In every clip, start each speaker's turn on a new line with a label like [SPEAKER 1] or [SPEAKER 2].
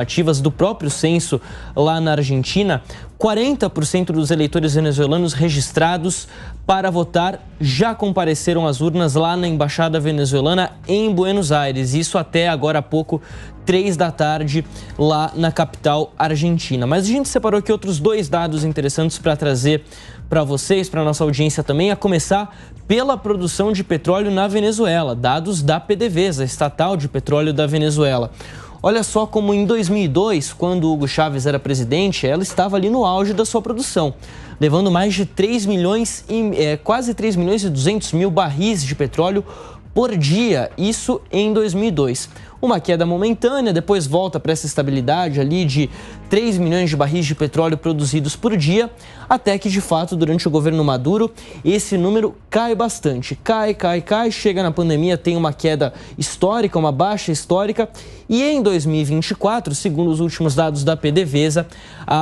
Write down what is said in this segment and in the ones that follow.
[SPEAKER 1] ativas do próprio censo lá na Argentina, 40% dos eleitores venezuelanos registrados para votar já compareceram às urnas lá na Embaixada Venezuelana em Buenos Aires. Isso até agora há pouco, 3 da tarde, lá na capital argentina. Mas a gente separou aqui outros 2 dados interessantes para trazer para vocês, para a nossa audiência também, a começar pela produção de petróleo na Venezuela. Dados da PDVSA, estatal de petróleo da Venezuela. Olha só como em 2002, quando Hugo Chávez era presidente, ela estava ali no auge da sua produção, levando mais de quase 3 milhões e 200 mil barris de petróleo por dia, isso em 2002. Uma queda momentânea, depois volta para essa estabilidade ali de 3 milhões de barris de petróleo produzidos por dia, até que de fato durante o governo Maduro esse número cai bastante, cai, chega na pandemia, tem uma queda histórica, uma baixa histórica, e em 2024, segundo os últimos dados da PDVSA,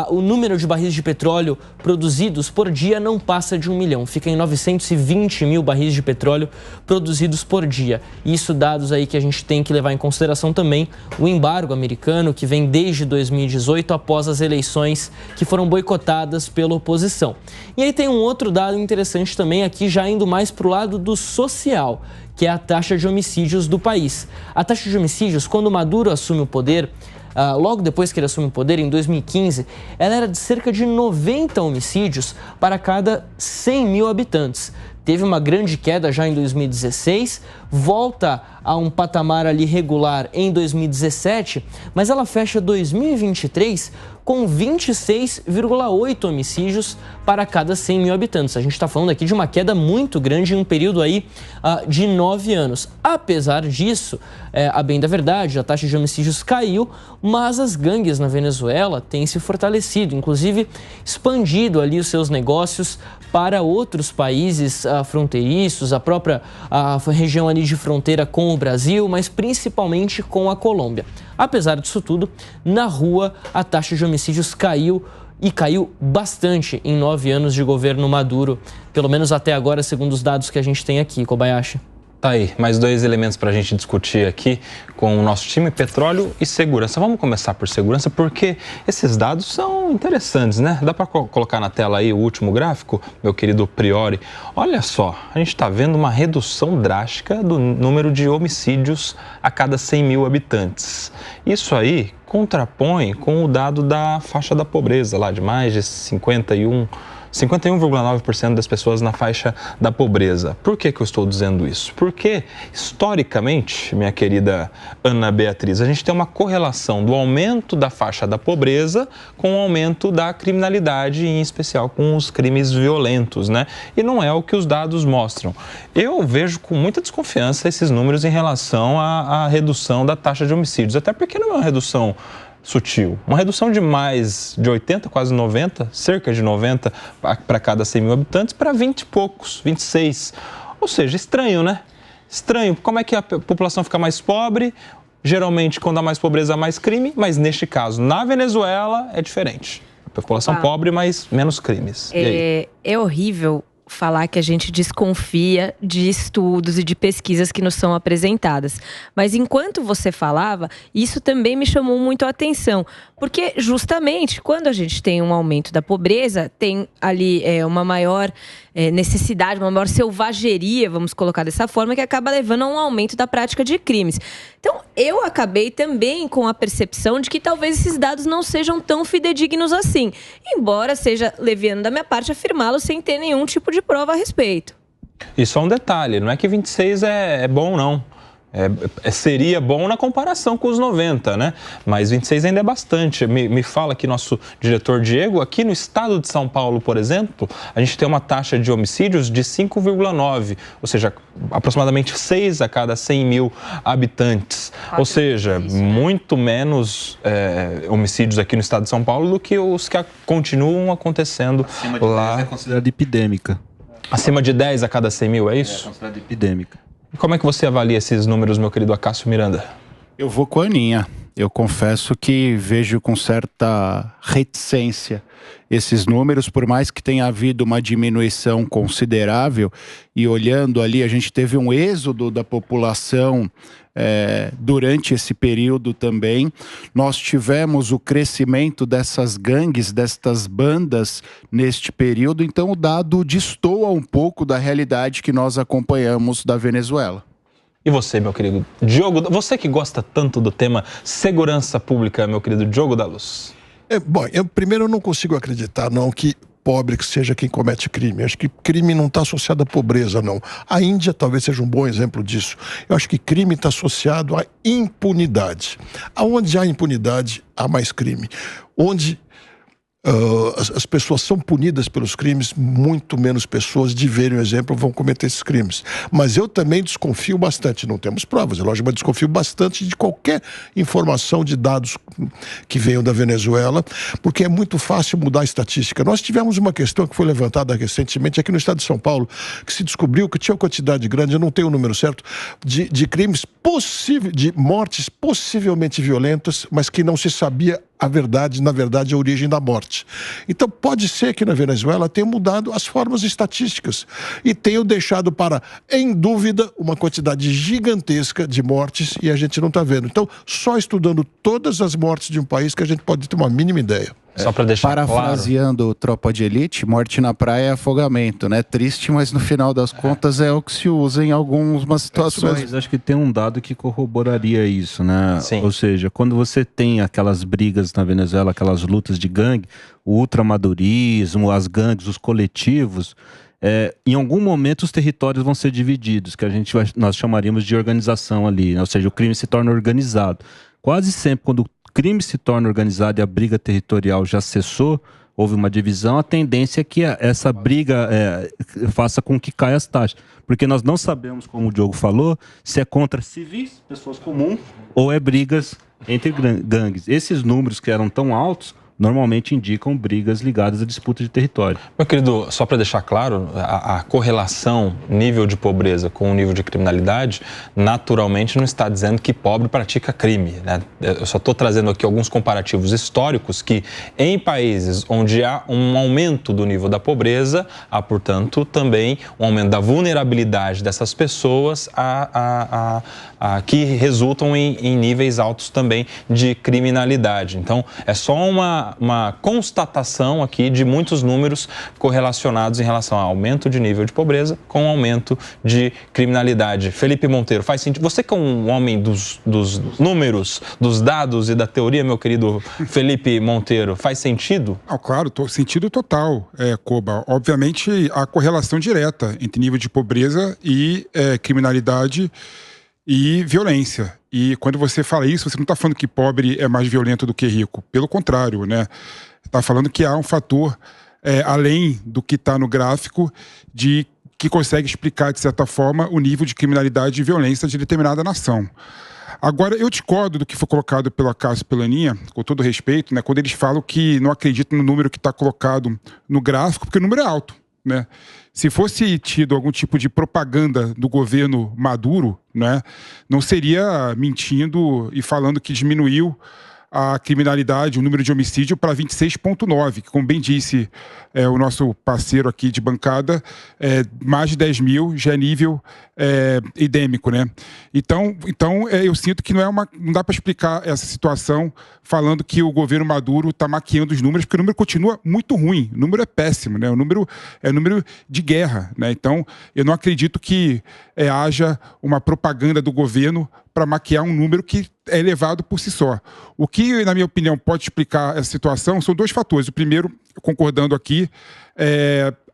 [SPEAKER 1] o número de barris de petróleo produzidos por dia não passa de 1 milhão, fica em 920 mil barris de petróleo produzidos por dia. Isso dados aí que a gente tem que levar em consideração também o embargo americano que vem desde 2018 após as eleições que foram boicotadas pela oposição. E aí tem um outro dado interessante também aqui, já indo mais para o lado do social, que é a taxa de homicídios do país. A taxa de homicídios, quando Maduro assume o poder, logo depois que ele assume o poder, em 2015, ela era de cerca de 90 homicídios para cada 100 mil habitantes. Teve uma grande queda já em 2016, volta a um patamar ali regular em 2017, mas ela fecha 2023 com 26,8 homicídios para cada 100 mil habitantes. A gente está falando aqui de uma queda muito grande em um período aí de 9 anos. Apesar disso, a bem da verdade, a taxa de homicídios caiu, mas as gangues na Venezuela têm se fortalecido, inclusive expandido ali os seus negócios para outros países fronteiriços, a própria região ali de fronteira com o Brasil, mas principalmente com a Colômbia. Apesar disso tudo, na rua a taxa de homicídios caiu e caiu bastante em 9 anos de governo Maduro, pelo menos até agora, segundo os dados que a gente tem aqui, Kobayashi.
[SPEAKER 2] Tá aí, mais 2 elementos para a gente discutir aqui com o nosso time, petróleo e segurança. Vamos começar por segurança porque esses dados são interessantes, né? Dá para colocar na tela aí o último gráfico, meu querido Priori? Olha só, a gente está vendo uma redução drástica do número de homicídios a cada 100 mil habitantes. Isso aí contrapõe com o dado da faixa da pobreza, lá de mais de 51,9% das pessoas na faixa da pobreza. Por que eu estou dizendo isso? Porque, historicamente, minha querida Ana Beatriz, a gente tem uma correlação do aumento da faixa da pobreza com o aumento da criminalidade, em especial com os crimes violentos, né? E não é o que os dados mostram. Eu vejo com muita desconfiança esses números em relação à redução da taxa de homicídios, até porque não é uma redução sutil. Uma redução de mais de 80, quase 90, cerca de 90 para cada 100 mil habitantes para 20 e poucos, 26. Ou seja, estranho, né? Estranho. Como é que a população fica mais pobre? Geralmente, quando há mais pobreza, há mais crime, mas neste caso, na Venezuela, é diferente. A população pobre, mas menos crimes.
[SPEAKER 3] É horrível falar que a gente desconfia de estudos e de pesquisas que nos são apresentadas. Mas enquanto você falava, isso também me chamou muito a atenção. Porque justamente quando a gente tem um aumento da pobreza, tem ali uma maior necessidade, uma maior selvageria, vamos colocar dessa forma, que acaba levando a um aumento da prática de crimes. Então, eu acabei também com a percepção de que talvez esses dados não sejam tão fidedignos assim. Embora seja leviano da minha parte afirmá-lo sem ter nenhum tipo de prova a respeito.
[SPEAKER 2] E só um detalhe, não é que 26 é bom, não. Seria bom na comparação com os 90, né? Mas 26 ainda é bastante. Me fala aqui nosso diretor Diego, aqui no estado de São Paulo, por exemplo, a gente tem uma taxa de homicídios de 5,9, ou seja, aproximadamente 6 a cada 100 mil habitantes. Ou seja, muito menos homicídios aqui no estado de São Paulo do que os que continuam acontecendo
[SPEAKER 4] acima de
[SPEAKER 2] lá.
[SPEAKER 4] 10 é considerada epidêmica.
[SPEAKER 2] Acima de 10 a cada 100 mil, é isso?
[SPEAKER 4] É considerada epidêmica.
[SPEAKER 2] Como é que você avalia esses números, meu querido Acácio Miranda?
[SPEAKER 4] Eu vou com a Aninha. eu confesso que vejo com certa reticência esses números, por mais que tenha havido uma diminuição considerável, e olhando ali, a gente teve um êxodo da população durante esse período também. Nós tivemos o crescimento dessas gangues, destas bandas neste período, então o dado destoa um pouco da realidade que nós acompanhamos da Venezuela.
[SPEAKER 2] E você, meu querido Diogo, você que gosta tanto do tema segurança pública, meu querido Diogo da Luz.
[SPEAKER 5] Bom, primeiro eu não consigo acreditar, não, que pobre que seja quem comete crime. Acho que crime não está associado à pobreza, não. A Índia talvez seja um bom exemplo disso. Eu acho que crime está associado à impunidade. Aonde há impunidade, há mais crime. Onde as pessoas são punidas pelos crimes, muito menos pessoas, de verem o exemplo, vão cometer esses crimes. Mas eu também desconfio bastante, não temos provas, é lógico, mas desconfio bastante de qualquer informação de dados que venham da Venezuela, porque é muito fácil mudar a estatística. Nós tivemos uma questão que foi levantada recentemente aqui no estado de São Paulo, que se descobriu que tinha uma quantidade grande, eu não tenho o número certo, de crimes possíveis, de mortes possivelmente violentas, mas que não se sabia na verdade, a origem da morte. Então, pode ser que na Venezuela tenha mudado as formas estatísticas e tenham deixado em dúvida, uma quantidade gigantesca de mortes e a gente não está vendo. Então, só estudando todas as mortes de um país que a gente pode ter uma mínima ideia.
[SPEAKER 2] Só para deixar
[SPEAKER 4] parafraseando
[SPEAKER 2] claro.
[SPEAKER 4] Tropa de Elite, morte na praia é afogamento, né? Triste, mas no final das contas é o que se usa em algumas situações.
[SPEAKER 6] Mas acho que tem um dado que corroboraria isso, né?
[SPEAKER 2] Sim.
[SPEAKER 6] Ou seja, quando você tem aquelas brigas na Venezuela, aquelas lutas de gangue, o ultramadurismo, as gangues, os coletivos, em algum momento os territórios vão ser divididos, que nós chamaríamos de organização ali, né? Ou seja, o crime se torna organizado. Quase sempre, quando o crime se torna organizado e a briga territorial já cessou, houve uma divisão, a tendência é que essa briga faça com que caia as taxas. Porque nós não sabemos, como o Diogo falou, se é contra civis, pessoas comuns, ou é brigas entre gangues. Esses números que eram tão altos normalmente indicam brigas ligadas à disputa de território.
[SPEAKER 2] Meu querido, só para deixar claro, a correlação nível de pobreza com o nível de criminalidade, naturalmente não está dizendo que pobre pratica crime, né? Eu só estou trazendo aqui alguns comparativos históricos que em países onde há um aumento do nível da pobreza, há, portanto, também um aumento da vulnerabilidade dessas pessoas que resultam em níveis altos também de criminalidade. Então, é só uma constatação aqui de muitos números correlacionados em relação ao aumento de nível de pobreza com o aumento de criminalidade. Felipe Monteiro, faz sentido? Você que é um homem dos números, dos dados e da teoria, meu querido Felipe Monteiro, faz sentido?
[SPEAKER 7] Claro, sentido total, Koba. Obviamente, há correlação direta entre nível de pobreza e criminalidade e violência. E quando você fala isso, você não está falando que pobre é mais violento do que rico. Pelo contrário, né? Está falando que há um fator, além do que está no gráfico, que consegue explicar, de certa forma, o nível de criminalidade e violência de determinada nação. Agora, eu discordo do que foi colocado pelo Cássio e pela Aninha, com todo respeito, né, quando eles falam que não acreditam no número que está colocado no gráfico, porque o número é alto, né? Se fosse tido algum tipo de propaganda do governo Maduro, né, não seria mentindo e falando que diminuiu a criminalidade, o número de homicídio para 26,9, que, como bem disse o nosso parceiro aqui de bancada, mais de 10 mil já é nível endêmico, né? Então eu sinto que não dá para explicar essa situação falando que o governo Maduro está maquiando os números, porque o número continua muito ruim, o número é péssimo, né? O número é número de guerra, né? Então eu não acredito que haja uma propaganda do governo para maquiar um número que é elevado por si só. O que, na minha opinião, pode explicar essa situação são dois fatores. O primeiro, concordando aqui,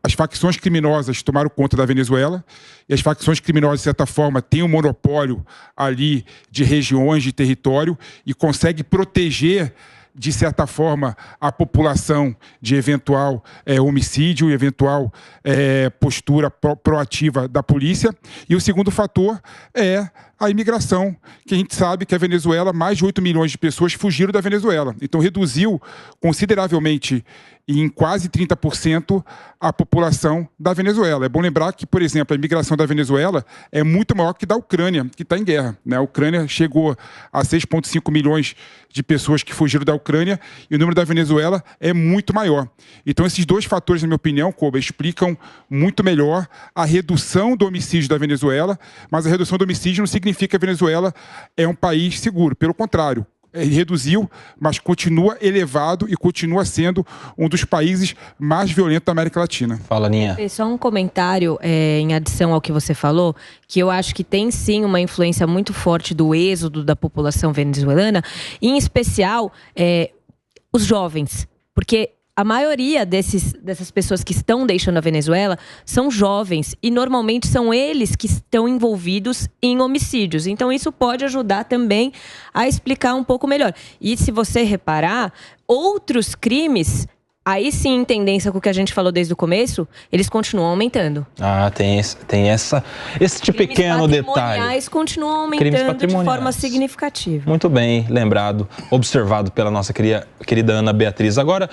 [SPEAKER 7] as facções criminosas tomaram conta da Venezuela e as facções criminosas, de certa forma, têm um monopólio ali de regiões, de território e conseguem proteger, de certa forma, a população de eventual homicídio e eventual postura proativa da polícia. E o segundo fator é a imigração, que a gente sabe que a Venezuela, mais de 8 milhões de pessoas fugiram da Venezuela. Então, reduziu consideravelmente, em quase 30%, a população da Venezuela. É bom lembrar que, por exemplo, a imigração da Venezuela é muito maior que da Ucrânia, que está em guerra, né? A Ucrânia chegou a 6,5 milhões de pessoas que fugiram da Ucrânia e o número da Venezuela é muito maior. Então, esses dois fatores, na minha opinião, Koba, explicam muito melhor a redução do homicídio da Venezuela, mas a redução do homicídio não significa que a Venezuela é um país seguro. Pelo contrário, reduziu, mas continua elevado e continua sendo um dos países mais violentos da América Latina.
[SPEAKER 2] Fala, Aninha.
[SPEAKER 3] Só um comentário em adição ao que você falou, que eu acho que tem sim uma influência muito forte do êxodo da população venezuelana, em especial os jovens, porque a maioria dessas pessoas que estão deixando a Venezuela são jovens e normalmente são eles que estão envolvidos em homicídios. Então isso pode ajudar também a explicar um pouco melhor. E se você reparar, outros crimes, aí sim, em tendência com o que a gente falou desde o começo, eles continuam aumentando.
[SPEAKER 2] Ah, tem este pequeno detalhe.
[SPEAKER 3] Crimes patrimoniais continuam aumentando de forma significativa.
[SPEAKER 2] Muito bem lembrado, observado pela nossa querida Ana Beatriz. Agora,